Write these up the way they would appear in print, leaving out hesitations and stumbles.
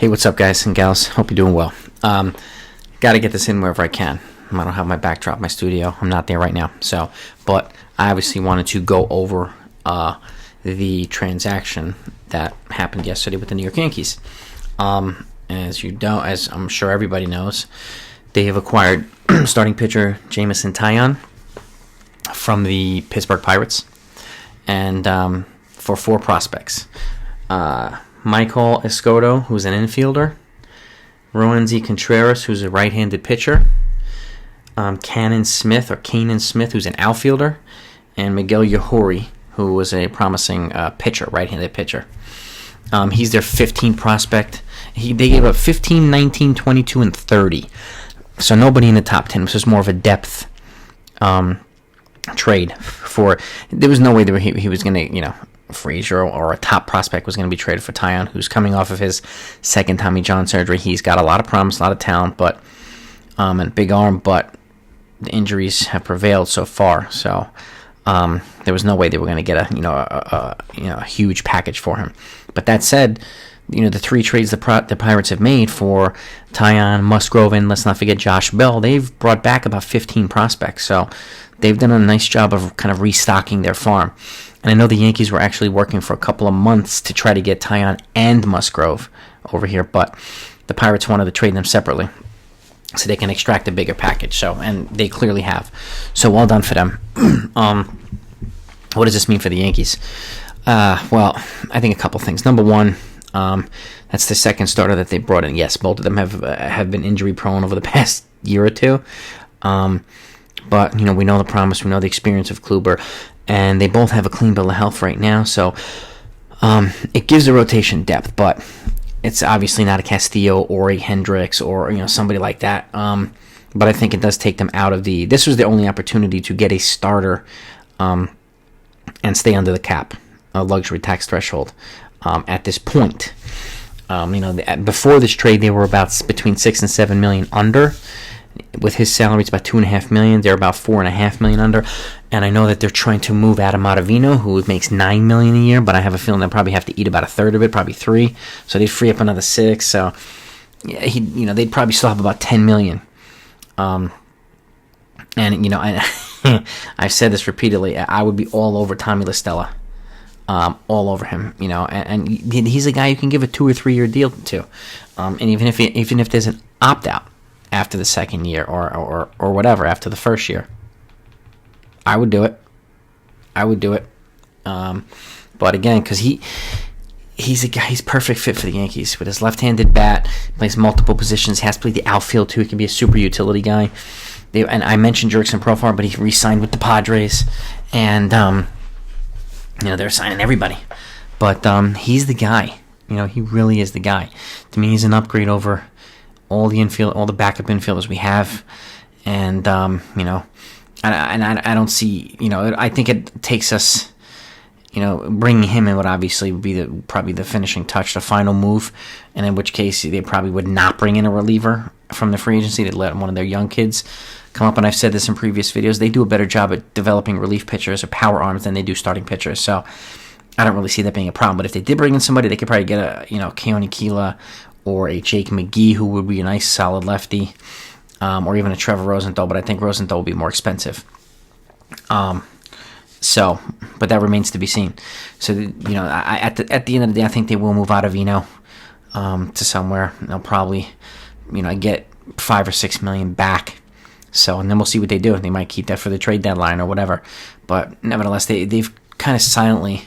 Hey, what's up, guys and gals? Hope you're doing well. Got to get this in wherever I can. I don't have my backdrop, my studio. I'm not there right now. But I obviously wanted to go over the transaction that happened yesterday with the New York Yankees. As I'm sure everybody knows, they have acquired starting pitcher Jameson Taillon from the Pittsburgh Pirates, and for 4 prospects. Michael Escoto, who's an infielder, Roansy Contreras, who's a right-handed pitcher, Canaan Smith, who's an outfielder, and Miguel Yajuri, who was a promising pitcher, right-handed pitcher. He's their 15 prospect. They gave up 15, 19, 22, and 30. So nobody in the top 10. This was more of a depth trade. There was no way that he was going to, Frazier or a top prospect was going to be traded for Taillon, who's coming off of his second Tommy John surgery. He's got a lot of promise, a lot of talent, but and a big arm, but the injuries have prevailed so far. So there was no way they were going to get a huge package for him. But that said, the 3 trades the Pirates have made for Taillon, Musgrove, and let's not forget Josh Bell, they've brought back about 15 prospects. So they've done a nice job of kind of restocking their farm. And I know the Yankees were actually working for a couple of months to try to get Taillon and Musgrove over here, but the Pirates wanted to trade them separately so they can extract a bigger package. And they clearly have. So well done for them. What does this mean for the Yankees? Well, I think a couple things. Number one, that's the second starter that they brought in. Yes, both of them have been injury prone over the past year or two. But we know the promise, we know the experience of Gleyber, and they both have a clean bill of health right now. So it gives the rotation depth, but it's obviously not a Castillo or a Hendricks or somebody like that. But I think it does take them out of this was the only opportunity to get a starter and stay under the cap, a luxury tax threshold at this point. Before this trade, they were about between $6 and $7 million under. With his salary, it's about $2.5 million. They're about $4.5 million under. And I know that they're trying to move Adam Ottavino, who makes $9 million a year, but I have a feeling they'll probably have to eat about a third of it, probably $3 million. So they'd free up another $6 million. So they'd probably still have about $10 million. I've said this repeatedly. I would be all over Tommy La Stella. All over him, and he's a guy you can give a 2 or 3 year deal to, and even if there's an opt out after the second year or whatever after the first year, I would do it. But again, because he's a guy, he's perfect fit for the Yankees with his left-handed bat, plays multiple positions, has to play the outfield too. He can be a super utility guy. And I mentioned Jurickson Profar, but he re-signed with the Padres, and they're signing everybody. But he's the guy. He really is the guy. To me, he's an upgrade over all the backup infielders we have. And, I don't see, I think it takes us, bringing him in would obviously be probably the finishing touch, the final move. And in which case, they probably would not bring in a reliever from the free agency. They'd let one of their young kids come up, and I've said this in previous videos, they do a better job at developing relief pitchers or power arms than they do starting pitchers, so I don't really see that being a problem. But if they did bring in somebody, they could probably get a Keone Keela or a Jake McGee, who would be a nice solid lefty, or even a Trevor Rosenthal, but I think Rosenthal will be more expensive. But that remains to be seen. So at the end of the day, I think they will move Ottavino to somewhere. They'll probably get $5 or $6 million back. So, and then we'll see what they do. They might keep that for the trade deadline or whatever. But nevertheless, they've kind of silently,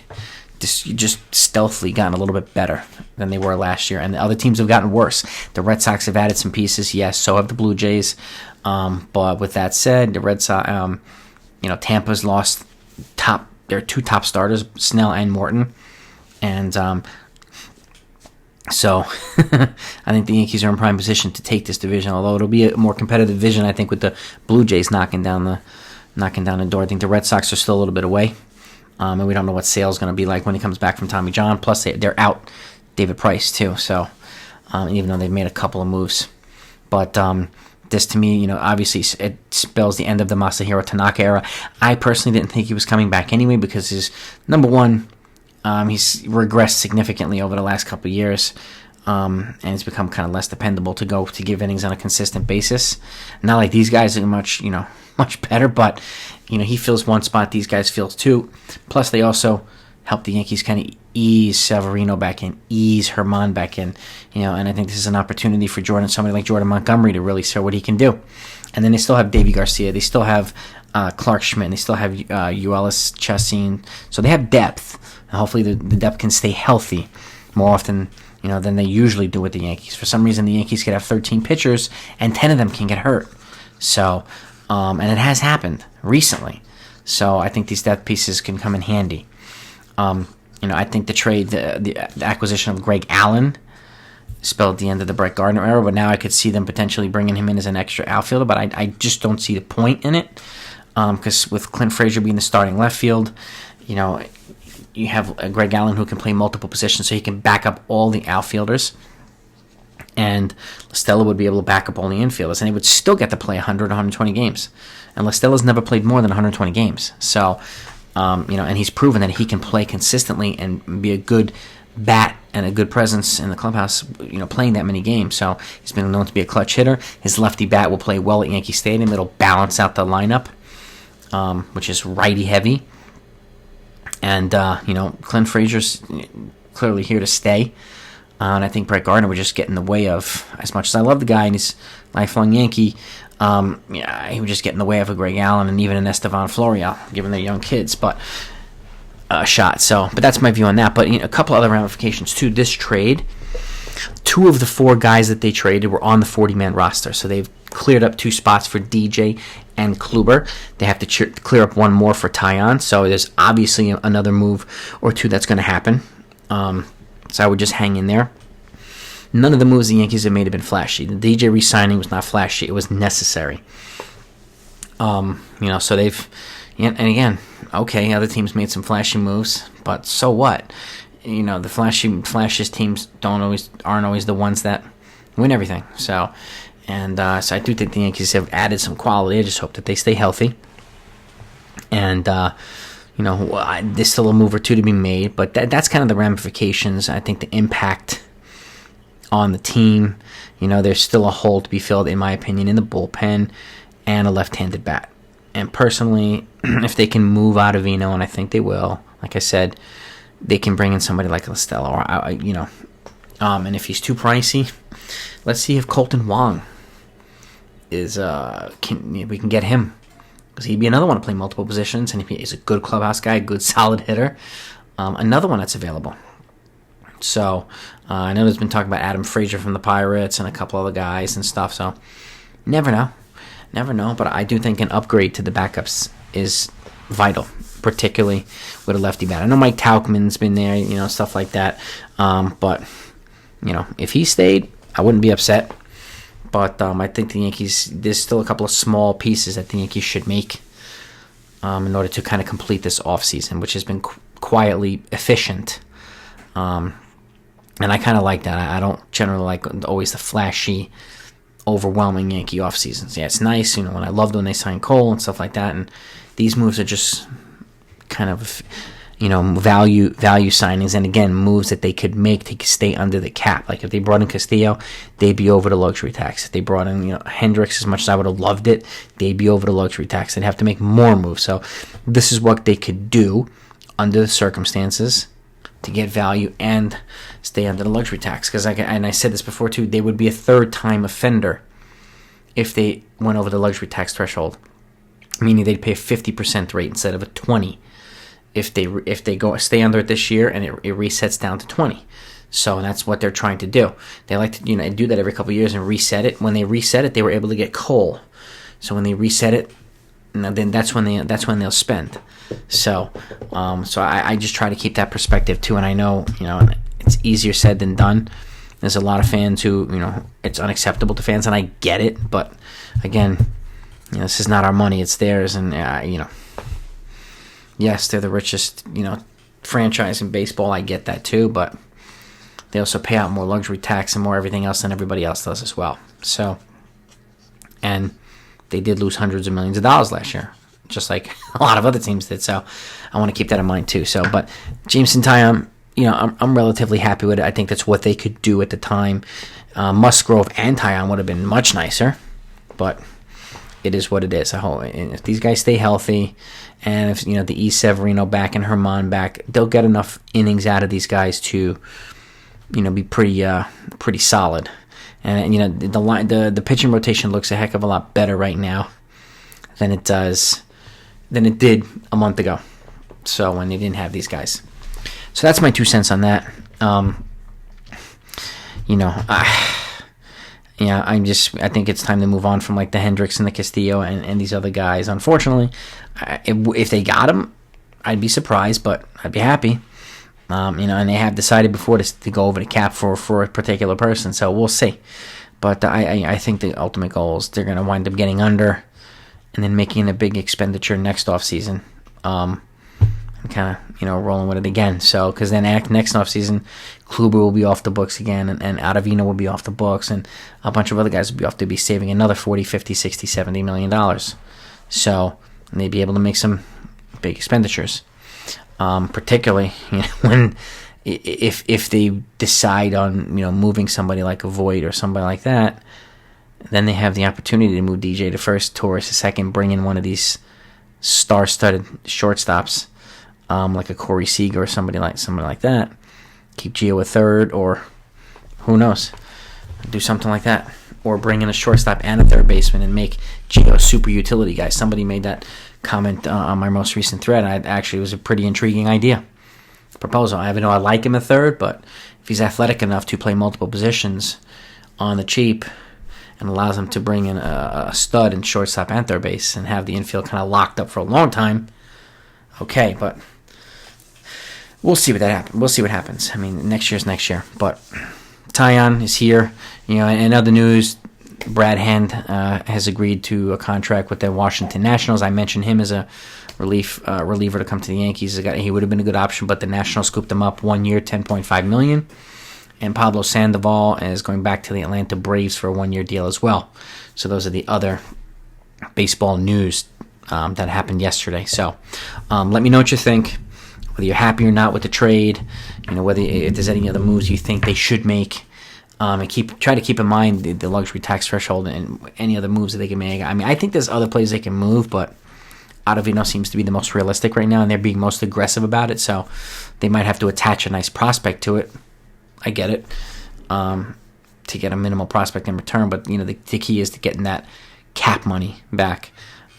just stealthily gotten a little bit better than they were last year. And the other teams have gotten worse. The Red Sox have added some pieces. Yes, so have the Blue Jays. But with that said, the Red Sox, Tampa's lost their 2 top starters, Snell and Morton. And so I think the Yankees are in prime position to take this division, although it'll be a more competitive division, I think, with the Blue Jays knocking down the door. I think the Red Sox are still a little bit away, and we don't know what Sale's going to be like when he comes back from Tommy John. Plus, they're out David Price, too, so even though they've made a couple of moves. But this, to me, obviously it spells the end of the Masahiro Tanaka era. I personally didn't think he was coming back anyway because his, number one, he's regressed significantly over the last couple of years. and it's become kind of less dependable to give innings on a consistent basis. Not like these guys are much better, but he fills one spot, these guys fill two. Plus, they also help the Yankees kind of ease Severino back in, ease Herman back in, and I think this is an opportunity for somebody like Jordan Montgomery to really show what he can do. And then they still have Davy Garcia, they still have Clark Schmidt, and they still have Uelis Chassin, so they have depth. And hopefully the depth can stay healthy more often than they usually do with the Yankees. For some reason, the Yankees could have 13 pitchers, and 10 of them can get hurt. So, and it has happened recently. So I think these depth pieces can come in handy. I think the acquisition of Greg Allen spelled the end of the Brett Gardner era, but now I could see them potentially bringing him in as an extra outfielder, but I just don't see the point in it, because with Clint Frazier being the starting left field, you have a Greg Allen who can play multiple positions, so he can back up all the outfielders, and Stella would be able to back up all the infielders, and he would still get to play 100, 120 games. And Stella's never played more than 120 games. So, and he's proven that he can play consistently and be a good bat and a good presence in the clubhouse, playing that many games. So he's been known to be a clutch hitter. His lefty bat will play well at Yankee Stadium. It'll balance out the lineup, which is righty heavy. And, Clint Frazier's clearly here to stay. And I think Brett Gardner would just get in the way of, as much as I love the guy and he's a lifelong Yankee, he would just get in the way of a Greg Allen and even an Estevan Florial, given they're young kids, but a shot. So, but that's my view on that. But a couple other ramifications too. This trade, 2 of the 4 guys that they traded were on the 40-man roster, so they've cleared up 2 spots for DJ and Gleyber. They have to clear up 1 more for Taillon, so there's obviously another move or 2 that's going to happen. So I would just hang in there. None of the moves the Yankees have made have been flashy. The DJ re-signing was not flashy. It was necessary. So they've... And again, okay, other teams made some flashy moves, but so what? The flashiest teams aren't always the ones that win everything. So I do think the Yankees have added some quality. I just hope that they stay healthy. And there's still a move or 2 to be made, but that's kind of the ramifications. I think the impact on the team, there's still a hole to be filled, in my opinion, in the bullpen and a left-handed bat. And personally, if they can move out of Vino, and I think they will, like I said, they can bring in somebody like Listella, or and if he's too pricey, let's see if Colton Wong we can get him, because he'd be another one to play multiple positions, and he's a good clubhouse guy, good solid hitter, another one that's available. So I know there's been talk about Adam Frazier from the Pirates and a couple other guys and stuff. So never know. But I do think an upgrade to the backups is vital, particularly with a lefty bat. I know Mike Tauchman's been there, stuff like that. But if he stayed, I wouldn't be upset. But I think the Yankees, there's still a couple of small pieces that the Yankees should make in order to kind of complete this offseason, which has been quietly efficient. And I kind of like that. I don't generally like always the flashy, overwhelming Yankee off seasons. Yeah, it's nice, when I loved when they signed Cole and stuff like that. And these moves are just kind of, value signings. And again, moves that they could make to stay under the cap. Like if they brought in Castillo, they'd be over the luxury tax. If they brought in, Hendricks, as much as I would have loved it, they'd be over the luxury tax. They'd have to make more moves. So this is what they could do under the circumstances to get value and stay under the luxury tax. Because I said this before too, they would be a 3rd-time offender if they went over the luxury tax threshold, meaning they'd pay a 50% rate instead of a 20% if they stay under it this year, and it resets down to 20%. So that's what they're trying to do. They like to do that every couple of years and reset it. When they reset it, they were able to get Cole. So when they reset it, then that's when they'll spend. So I just try to keep that perspective too, and I know it's easier said than done. There's a lot of fans who it's unacceptable to fans, and I get it. But again, this is not our money; it's theirs, and yes, they're the richest franchise in baseball. I get that too, but they also pay out more luxury tax and more everything else than everybody else does as well. So, and they did lose hundreds of millions of dollars last year, just like a lot of other teams did. So I want to keep that in mind too. So, but Jameson Taillon, I'm relatively happy with it. I think that's what they could do at the time. Musgrove and Taillon would have been much nicer, but it is what it is. If these guys stay healthy, and if the E. Severino back and Herman back, they'll get enough innings out of these guys to be pretty solid. And the pitching rotation looks a heck of a lot better right now than it did a month ago. So when they didn't have these guys. So that's my 2 cents on that. I think it's time to move on from like the Hendricks and the Castillo and these other guys. Unfortunately, if they got them, I'd be surprised, but I'd be happy. And they have decided before to go over the cap for a particular person, so we'll see. But I think the ultimate goal is they're going to wind up getting under and then making a big expenditure next offseason. And kind of, rolling with it again. So, because then next offseason, Gleyber will be off the books again, and Ottavino will be off the books, and a bunch of other guys will be off to be saving another $40, $50, $60, $70 million. So, they'd be able to make some big expenditures. Particularly when if they decide on moving somebody like a Voit or somebody like that, then they have the opportunity to move DJ to first, Torres to second, bring in one of these star-studded shortstops, like a Corey Seager or somebody like that. Keep Gio a third, or who knows, do something like that, or bring in a shortstop and a third baseman and make Gio a super utility guy. Somebody made that comment on my most recent thread. It was a pretty intriguing proposal. I like him a third, but if he's athletic enough to play multiple positions on the cheap and allows him to bring in a stud in shortstop and third base and have the infield kind of locked up for a long time, okay, but we'll see what happens. I mean, next year's next year. But Taillon is here. In other news, Brad Hand has agreed to a contract with the Washington Nationals. I mentioned him as a reliever to come to the Yankees. He would have been a good option, but the Nationals scooped him up 1 year, $10.5 million. And Pablo Sandoval is going back to the Atlanta Braves for a 1-year deal as well. So those are the other baseball news that happened yesterday. So let me know what you think, whether you're happy or not with the trade, if there's any other moves you think they should make. And try to keep in mind the luxury tax threshold and any other moves that they can make. I mean, I think there's other plays they can move, but Ottavino seems to be the most realistic right now, and they're being most aggressive about it. So they might have to attach a nice prospect to it. I get it, to get a minimal prospect in return. But the key is to getting that cap money back,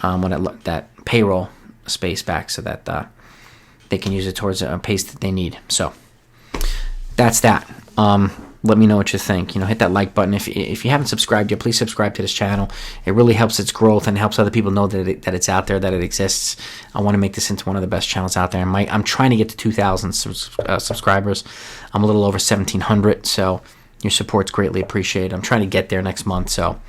that payroll space back, so that they can use it towards a pace that they need. So that's that. Let me know what you think. Hit that like button. If you haven't subscribed yet, please subscribe to this channel. It really helps its growth and helps other people know that it's out there, that it exists. I want to make this into one of the best channels out there. I'm trying to get to 2,000 subscribers. I'm a little over 1,700, so your support's greatly appreciated. I'm trying to get there next month, so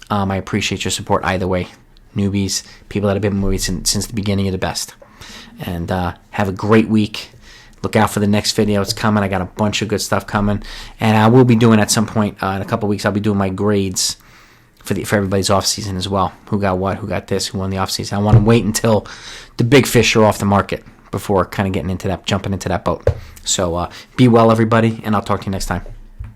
I appreciate your support either way. Newbies, people that have been with me since the beginning, are the best. And have a great week. Look out for the next video. It's coming. I got a bunch of good stuff coming. And I will be doing at some point in a couple weeks, I'll be doing my grades for everybody's offseason as well. Who got what, who got this, who won the offseason. I want to wait until the big fish are off the market before kind of jumping into that boat. So be well, everybody, and I'll talk to you next time.